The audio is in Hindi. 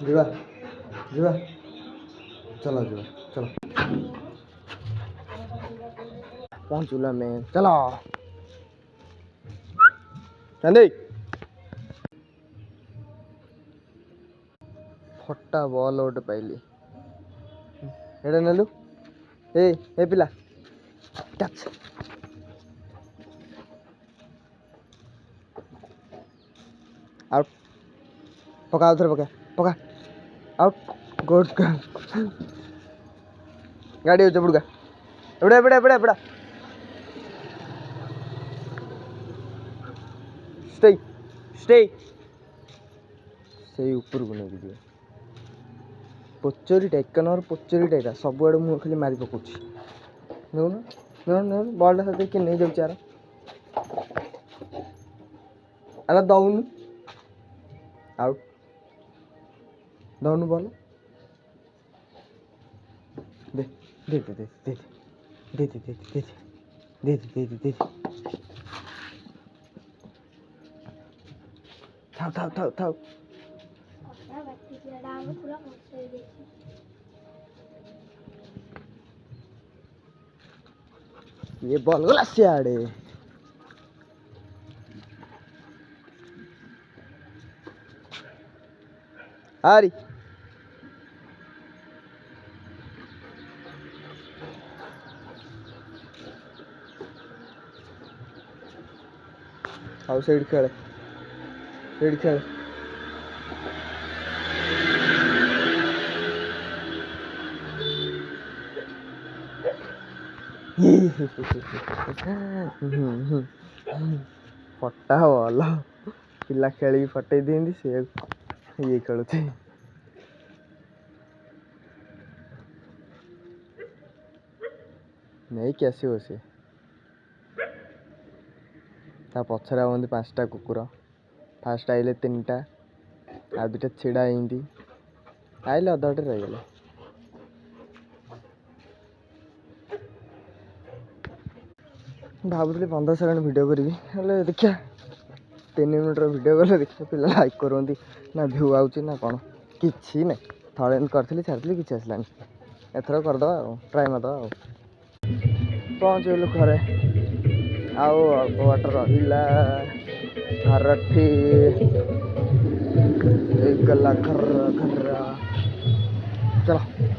जीवा जीवा चलो जीवा चलो पहुँचूला में चलो चंदी फटा बॉल गोटे पाइली एडा नेलु ए पिला टच आउट पका उधर पका पका आउट गुड गाड़ी हो चबुड़का एबड़ा एबड़ा एबड़ा एबड़ा स्टे स्टे से ऊपर को नहीं दिए पोचरीटा एक नंबर पोचरीटा यहाँ सबुआड़े मुझे खाली मारी पकाऊँ नौन बल्टा साथ किए नहीं जाऊँ यार अरे दौनु आउट दौनु बॉल दे दे दे दे दे दे दे दे दे दे दे दे दे थाओ थाओ थाओ थाओ ये बॉल गला सियाड़े हारी आओ साइड खेल फटा बॉल पिला खेल फटे दिखती से ये खेलुचे नहीं कि आसो सी पचर आते 5टा कुकुर फास्ट आइले 3टा आ 2टा छिड़ा हिंदी आइले अधटे रहीगले भावुली 15 सेकेंड वीडियो करी देखिया 3 मिनट वीडियो कले देखिए पिला लाइक करती ना भ्यू आउची ना कौन कि ना थोड़े करी छाड़ी कि आसलानी एथर करदे ट्राए मारदे पहुँचलु घरे आउ अल्प बाट रहा घरठी गला घर घर चलो